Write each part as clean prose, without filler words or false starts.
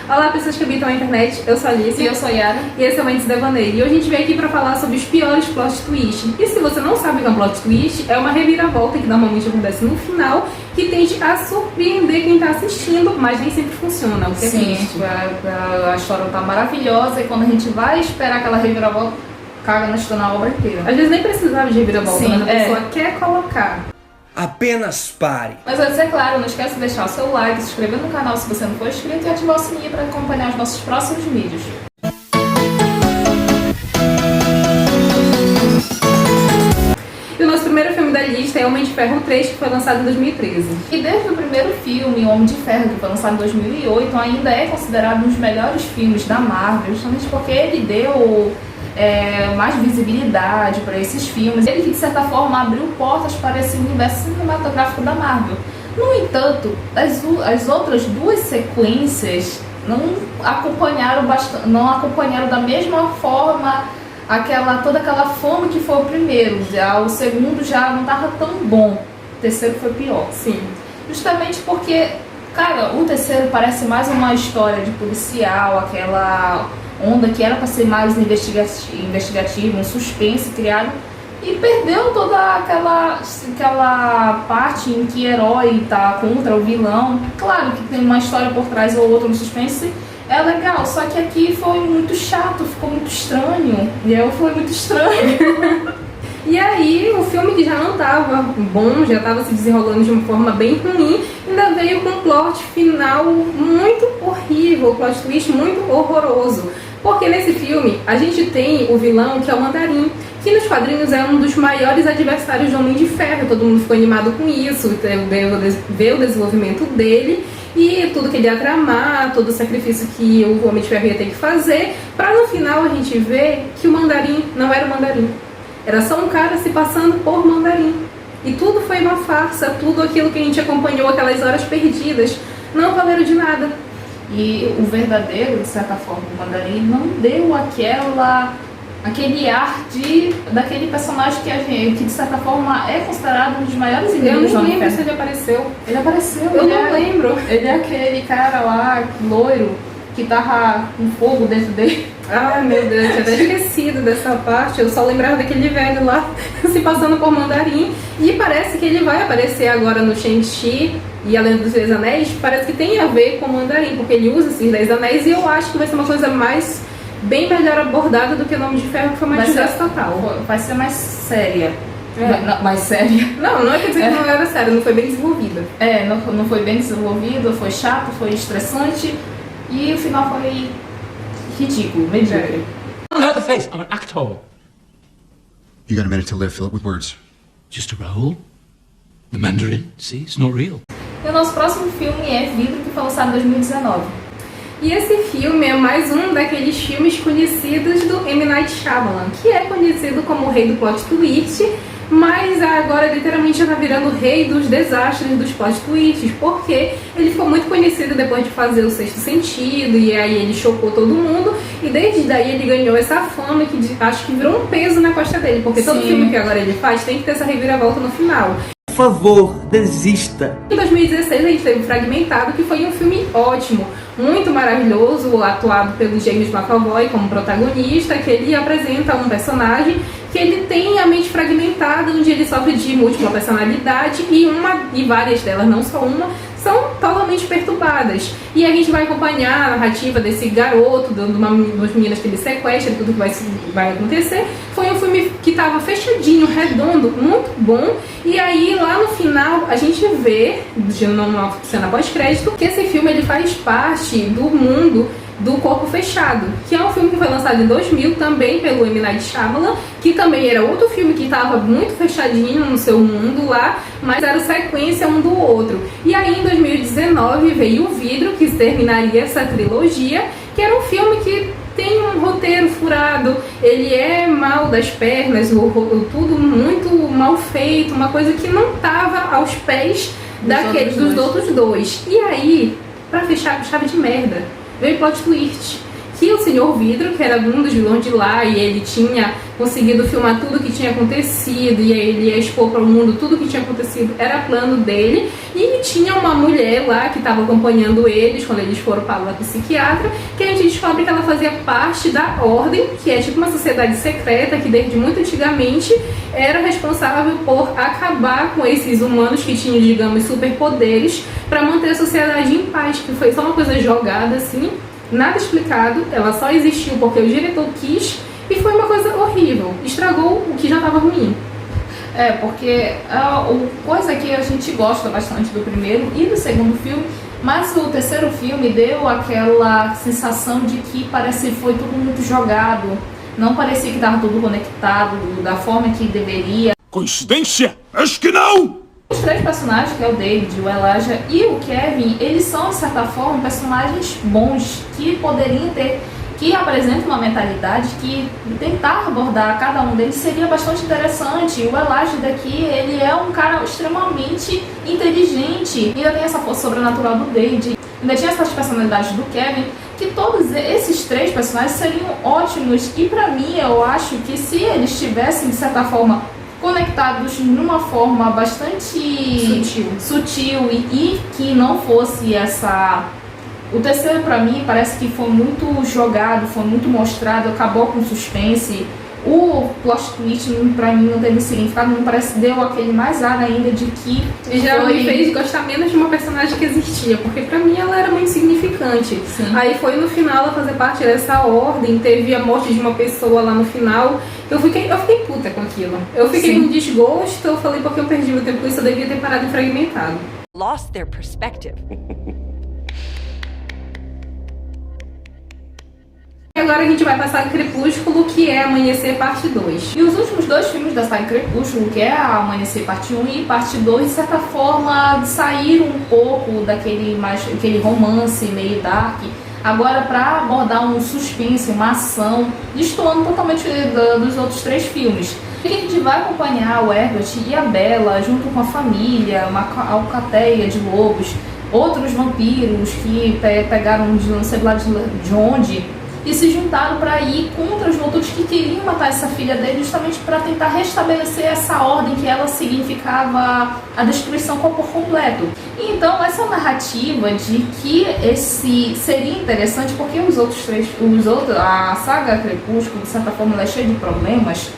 Olá, pessoas que habitam a internet, eu sou a Alice. E eu sou a Yara. E esse é o Mentes Devaneio. E hoje a gente veio aqui pra falar sobre os piores plot twists. E se você não sabe o que é um plot twist, é uma reviravolta que normalmente acontece no final, que tende a surpreender quem tá assistindo, mas nem sempre funciona. O que Sim, é triste. a história tá maravilhosa e quando a gente vai esperar aquela reviravolta, caga na obra inteira. Às vezes nem precisava de reviravolta, Sim, mas a pessoa quer colocar. Apenas pare. Mas antes, é claro, não esquece de deixar o seu like, se inscrever no canal se você não for inscrito e ativar o sininho para acompanhar os nossos próximos vídeos. E o nosso primeiro filme da lista é Homem de Ferro 3, que foi lançado em 2013. E desde o primeiro filme, Homem de Ferro, que foi lançado em 2008, ainda é considerado um dos melhores filmes da Marvel, justamente porque ele deu mais visibilidade para esses filmes. Ele que, de certa forma, abriu portas para esse universo cinematográfico da Marvel. No entanto, as outras duas sequências não acompanharam da mesma forma toda aquela fama que foi o primeiro. O segundo já não estava tão bom, o terceiro foi pior. Sim. Justamente porque, cara, o terceiro parece mais uma história de policial, aquela onda que era para ser mais investigativo, um suspense criado, e perdeu toda aquela parte em que o herói tá contra o vilão. Claro que tem uma história por trás ou outra no suspense, é legal, só que aqui foi muito chato, ficou muito estranho, e eu fui muito estranho. E aí, o filme que já não estava bom, já estava se desenrolando de uma forma bem ruim, ainda veio com um plot final muito horrível, um plot twist muito horroroso. Porque nesse filme, a gente tem o vilão, que é o Mandarim, que nos quadrinhos é um dos maiores adversários do Homem de Ferro. Todo mundo ficou animado com isso, ver o desenvolvimento dele e tudo que ele ia tramar, todo o sacrifício que o Homem de Ferro ia ter que fazer, para no final a gente ver que o Mandarim não era o Mandarim. Era só um cara se passando por Mandarim. E tudo foi uma farsa, tudo aquilo que a gente acompanhou, aquelas horas perdidas, não valeram de nada. E o verdadeiro, de certa forma, o Mandarim não deu aquele ar daquele personagem que de certa forma é considerado um dos maiores inimigos. Eu não lembro se ele apareceu. Ele apareceu. Eu não lembro. Ele é aquele cara lá, loiro, que tava com fogo dentro dele. Ai meu Deus, eu tinha até esquecido dessa parte. Eu só lembrava daquele velho lá se passando por Mandarim. E parece que ele vai aparecer agora no Shang-Chi e a Lenda dos 10 Anéis. Parece que tem a ver com o Mandarim, porque ele usa esses 10 Anéis. E eu acho que vai ser uma coisa bem melhor abordada do que o Nome de Ferro, que foi mais desastre total. Vai ser mais séria. Mais séria? Não é que dizer que não era séria, não foi bem desenvolvida. Não foi bem desenvolvido, foi chato, foi estressante. E o final foi ridículo, medíocre. I don't have the face. I'm an actor. You got a minute to live. Fill it with words. Just a role. The Mandarin. See, it's not real. E o nosso próximo filme é Vidro, que foi lançado em 2019. E esse filme é mais um daqueles filmes conhecidos do M. Night Shyamalan, que é conhecido como o rei do plot twist, mas agora literalmente já tá virando o rei dos desastres dos plot twists, porque ele ficou muito conhecido depois de fazer o Sexto Sentido, e aí ele chocou todo mundo, e desde daí ele ganhou essa fama que acho que virou um peso na costa dele, porque todo filme que agora ele faz tem que ter essa reviravolta no final. Por favor, desista. Em 2016 a gente teve Fragmentado, que foi um filme ótimo, muito maravilhoso, atuado pelo James McAvoy como protagonista, que ele apresenta um personagem que ele tem a mente fragmentada, onde ele sofre de múltipla personalidade e várias delas, não só uma, são totalmente perturbadas. E a gente vai acompanhar a narrativa desse garoto, de umas meninas que ele sequestra, tudo que vai acontecer. Foi um filme que estava fechadinho, redondo, muito bom. E aí, lá no final, a gente vê, numa cena pós-crédito, que esse filme ele faz parte do mundo do Corpo Fechado, que é um filme que foi lançado em 2000 também pelo M. Night Shyamalan, que também era outro filme que estava muito fechadinho no seu mundo lá, mas era sequência um do outro. E aí em 2019 veio O Vidro, que terminaria essa trilogia, que era um filme que tem um roteiro furado, ele é mal das pernas, tudo muito mal feito, uma coisa que não estava aos pés dos outros dois. E aí, pra fechar com chave de merda, veio o plot twist, que o Senhor Vidro, que era um dos vilões de lá, e ele tinha conseguido filmar tudo que tinha acontecido, e aí ele ia expor para o mundo tudo que tinha acontecido, era plano dele, e tinha uma mulher lá que estava acompanhando eles quando eles foram para a psiquiatra, que a gente descobre que ela fazia parte da Ordem, que é tipo uma sociedade secreta que desde muito antigamente era responsável por acabar com esses humanos que tinham, digamos, superpoderes para manter a sociedade em paz, que foi só uma coisa jogada assim, nada explicado, ela só existiu porque o diretor quis, e foi uma coisa horrível, estragou o que já estava ruim. Porque a coisa que a gente gosta bastante do primeiro e do segundo filme, mas o terceiro filme deu aquela sensação de que parece que foi tudo muito jogado, não parecia que estava tudo conectado da forma que deveria. Coincidência? Acho que não! Os três personagens, que é o David, o Elijah e o Kevin, eles são, de certa forma, personagens bons, que poderiam ter, que apresentam uma mentalidade que tentar abordar cada um deles seria bastante interessante. O Elijah daqui, ele é um cara extremamente inteligente, ainda tem essa força sobrenatural do David, ainda tinha essas personalidades do Kevin, que todos esses três personagens seriam ótimos, e pra mim, eu acho que se eles estivessem, de certa forma, conectados numa forma bastante sutil e que não fosse essa... O terceiro, pra mim, parece que foi muito jogado, foi muito mostrado, acabou com suspense. O plot twist, pra mim, não teve significado, não parece, deu aquele mais ar ainda de que... E já me fez gostar menos de uma personagem que existia, porque pra mim ela era muito significante. Sim. Aí foi no final ela fazer parte dessa ordem, teve a morte de uma pessoa lá no final. Eu fiquei puta com aquilo. Eu fiquei com desgosto, eu falei porque eu perdi meu tempo com isso, eu devia ter parado em Fragmentado. Lost their perspective. E agora a gente vai passar Crepúsculo, que é Amanhecer Parte 2. E os últimos dois filmes da saga Crepúsculo, que é a Amanhecer Parte 1 e Parte 2, de certa forma saíram um pouco aquele romance meio dark, agora para abordar um suspense, uma ação, destoando totalmente dos outros três filmes. E a gente vai acompanhar o Herbert e a Bella junto com a família, uma alcateia de lobos, outros vampiros que pegaram não sei lá de onde, e se juntaram para ir contra os voltores que queriam matar essa filha dele, justamente para tentar restabelecer essa ordem que ela significava a destruição por completo. E então essa narrativa de que esse seria interessante, porque a saga Crepúsculo, de certa forma, ela é cheia de problemas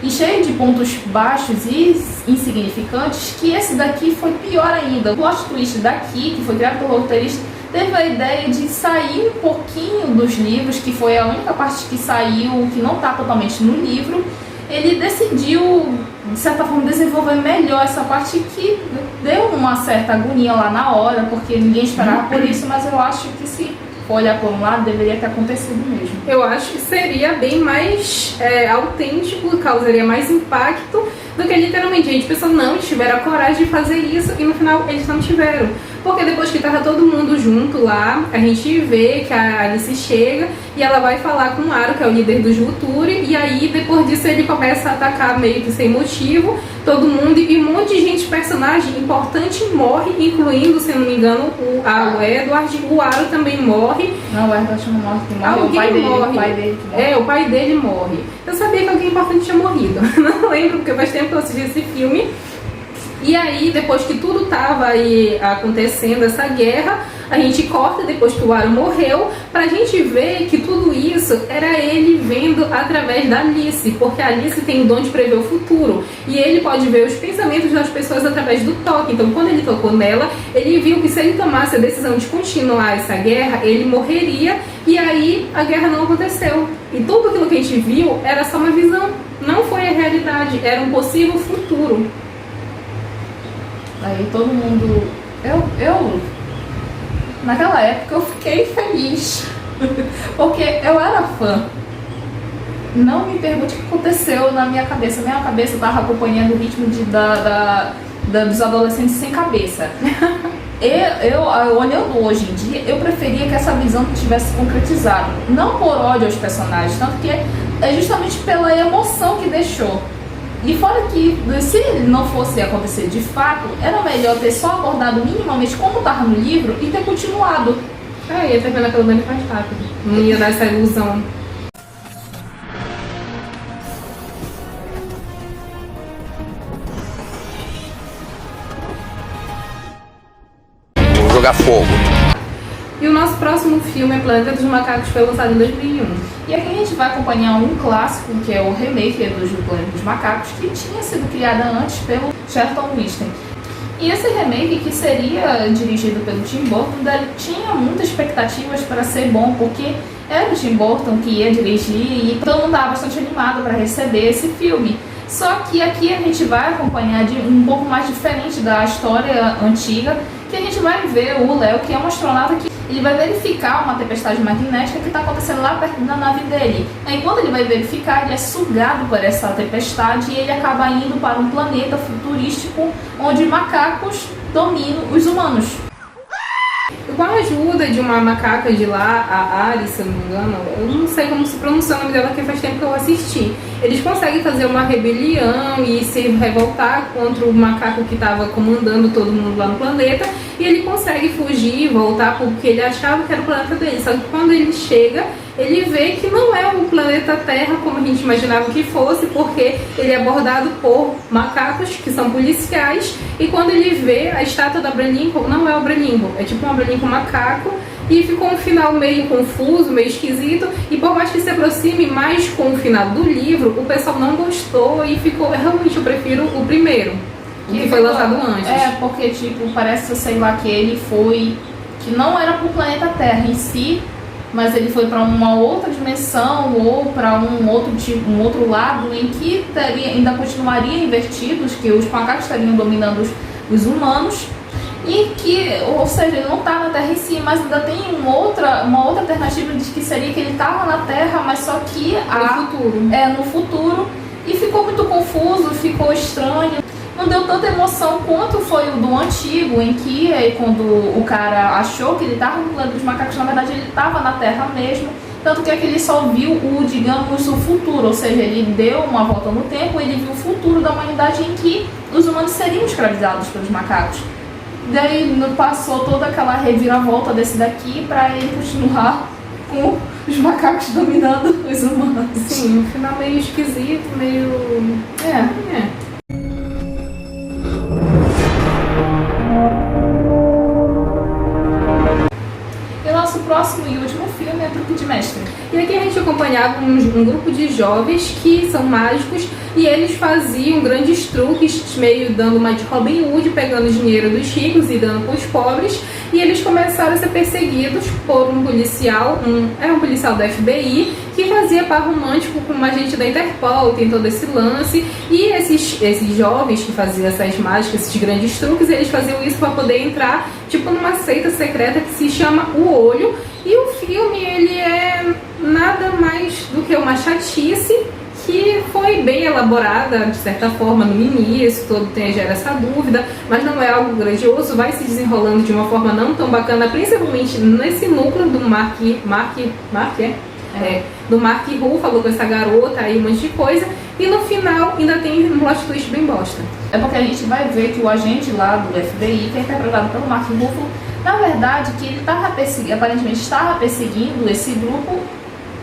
e cheia de pontos baixos e insignificantes, que esse daqui foi pior ainda. O plot twist daqui, que foi criado pelo roteirista, teve a ideia de sair um pouquinho dos livros, que foi a única parte que saiu, que não está totalmente no livro. Ele decidiu, de certa forma, desenvolver melhor essa parte, que deu uma certa agonia lá na hora, porque ninguém esperava por isso, mas eu acho que se olhar por um lado, deveria ter acontecido mesmo. Eu acho que seria bem mais autêntico, causaria mais impacto do que literalmente, gente, pessoas não tiveram a coragem de fazer isso e no final eles não tiveram. Porque depois que tava todo mundo junto lá, a gente vê que a Alice chega e ela vai falar com o Aro, que é o líder do Volturi, e aí depois disso ele começa a atacar meio que sem motivo todo mundo, e um monte de gente, personagem importante morre, incluindo, se eu não me engano, o Edward, o Aro também morre. Não, o Edward não morre, que morre. Alguém o pai dele, morre. O pai dele que morre. O pai dele morre. Eu sabia que alguém importante tinha morrido. Não lembro, porque faz tempo que eu assisti esse filme. E aí, depois que tudo tava aí acontecendo, essa guerra, a gente corta depois que o Aro morreu, pra gente ver que tudo isso era ele vendo através da Alice, porque a Alice tem o dom de prever o futuro, e ele pode ver os pensamentos das pessoas através do toque. Então, quando ele tocou nela, ele viu que se ele tomasse a decisão de continuar essa guerra, ele morreria, e aí a guerra não aconteceu. E tudo aquilo que a gente viu era só uma visão, não foi a realidade, era um possível futuro. Aí todo mundo... Eu naquela época eu fiquei feliz, porque eu era fã. Não me pergunte o que aconteceu na minha cabeça. Minha cabeça estava acompanhando o ritmo dos adolescentes sem cabeça. Eu, olhando hoje em dia, eu preferia que essa visão tivesse concretizado. Não por ódio aos personagens, tanto que é justamente pela emoção que deixou. E fora que, se não fosse acontecer de fato, era melhor ter só abordado minimamente como estava no livro e ter continuado. Ia terminar aquela bem mais rápido. Não ia dar essa ilusão. Vou jogar fogo. E o nosso próximo filme é Planeta dos Macacos, foi lançado em 2001. E aqui a gente vai acompanhar um clássico, que é o remake do Planeta dos Macacos, que tinha sido criada antes pelo Charlton Heston. E esse remake, que seria dirigido pelo Tim Burton, tinha muitas expectativas para ser bom, porque era o Tim Burton que ia dirigir e todo mundo estava bastante animado para receber esse filme. Só que aqui a gente vai acompanhar um pouco mais diferente da história antiga, que a gente vai ver o Léo, que é um astronauta que ele vai verificar uma tempestade magnética que está acontecendo lá perto da nave dele. Aí quando ele vai verificar, ele é sugado por essa tempestade e ele acaba indo para um planeta futurístico onde macacos dominam os humanos. Com a ajuda de uma macaca de lá, a Ari, se eu não me engano, eu não sei como se pronuncia o nome dela, porque faz tempo que eu assisti. Eles conseguem fazer uma rebelião e se revoltar contra o macaco que estava comandando todo mundo lá no planeta. E ele consegue fugir e voltar porque ele achava que era o planeta dele. Só que quando ele chega, ele vê que não é o planeta Terra como a gente imaginava que fosse, porque ele é abordado por macacos que são policiais. E quando ele vê a estátua da Abraham Lincoln, não é o Abraham Lincoln, é tipo um Abraham Lincoln macaco. E ficou um final meio confuso, meio esquisito. E por mais que se aproxime mais com o final do livro, o pessoal não gostou e ficou... Realmente eu prefiro o primeiro, que foi lançado antes. Porque tipo, parece, sei lá, que ele foi... que não era pro planeta Terra em si, mas ele foi para uma outra dimensão ou para um outro lado em que ainda continuaria invertidos, que os macacos estariam dominando os humanos. E que, ou seja, ele não está na Terra em si, mas ainda tem uma outra alternativa de que seria que ele estava na Terra, mas só que no futuro. E ficou muito confuso, ficou estranho. Não deu tanta emoção quanto foi o do antigo, em que quando o cara achou que ele estava no planeta dos macacos, na verdade ele estava na Terra mesmo. Tanto que ele só viu o futuro, ou seja, ele deu uma volta no tempo, ele viu o futuro da humanidade em que os humanos seriam escravizados pelos macacos. Daí passou toda aquela reviravolta desse daqui pra ele continuar com os macacos dominando os humanos. Sim, um final meio esquisito, meio... E o nosso próximo e último filme é Truque de Mestre. E aqui a gente acompanhava um grupo de jovens que são mágicos e eles faziam grandes truques, meio dando uma de Robin Hood, pegando dinheiro dos ricos e dando para os pobres. E eles começaram a ser perseguidos por um policial, um policial da FBI, que fazia par romântico com uma agente da Interpol, tem todo esse lance. E esses jovens que faziam essas mágicas, esses grandes truques, eles faziam isso para poder entrar tipo numa seita secreta que se chama O Olho. E o filme, ele é nada mais do que uma chatice que foi bem elaborada, de certa forma, no início, todo gera essa dúvida, mas não é algo grandioso, vai se desenrolando de uma forma não tão bacana, principalmente nesse núcleo do do Mark Ruffalo com essa garota aí, um monte de coisa, e no final ainda tem um plot twist bem bosta. É porque a gente vai ver que o agente lá do FBI, que é interpretado pelo Mark Ruffalo, na verdade, que ele aparentemente estava perseguindo esse grupo,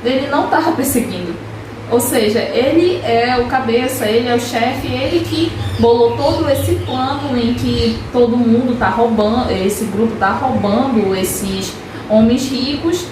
ele não estava perseguindo. Ou seja, ele é o cabeça, ele é o chefe, ele que bolou todo esse plano em que todo mundo está roubando, esse grupo está roubando esses homens ricos.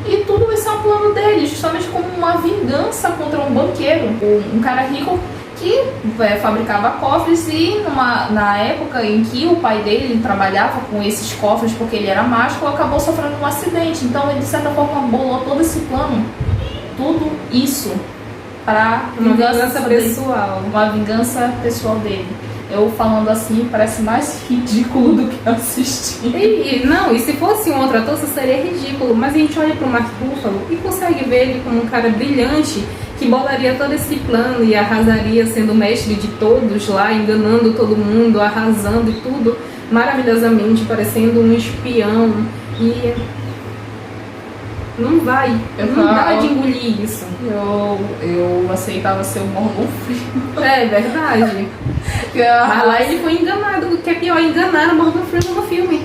E tudo isso é um plano dele, justamente como uma vingança contra um banqueiro, um cara rico que fabricava cofres e na época em que o pai dele trabalhava com esses cofres porque ele era mágico, acabou sofrendo um acidente. Então ele de certa forma bolou todo esse plano, tudo isso para uma vingança pessoal. Uma vingança pessoal dele. Eu falando assim parece mais ridículo do que assistir. E se fosse um outro ator, isso seria ridículo. Mas a gente olha para o Mark Ruffalo e consegue ver ele como um cara brilhante que bolaria todo esse plano e arrasaria sendo o mestre de todos lá, enganando todo mundo, arrasando e tudo maravilhosamente, parecendo um espião. E não dá de engolir isso. Eu aceitava ser o Morgan Freeman. É verdade. Mas lá ele foi enganado. O que é pior, enganaram o Morgan Freeman no filme.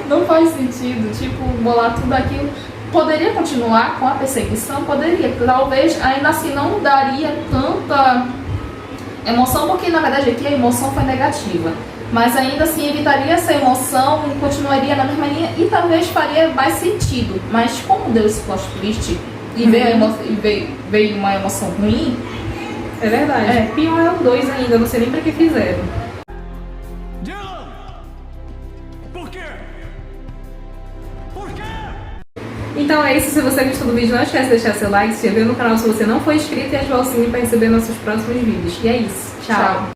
Não faz sentido, tipo, bolar tudo aquilo. Poderia continuar com a perseguição? Poderia. Talvez ainda assim não daria tanta emoção, porque na verdade aqui a emoção foi negativa. Mas ainda assim evitaria essa emoção e continuaria na mesma linha e talvez faria mais sentido. Mas como deu esse plot twist e veio uma emoção ruim... É verdade. Pior é o 2 ainda, não sei nem pra que fizeram. Dylan! Por quê? Por quê? Então é isso, se você gostou do vídeo, não esquece de deixar seu like, se inscrever no canal se você não for inscrito e ativar o sininho para receber nossos próximos vídeos. E é isso, tchau.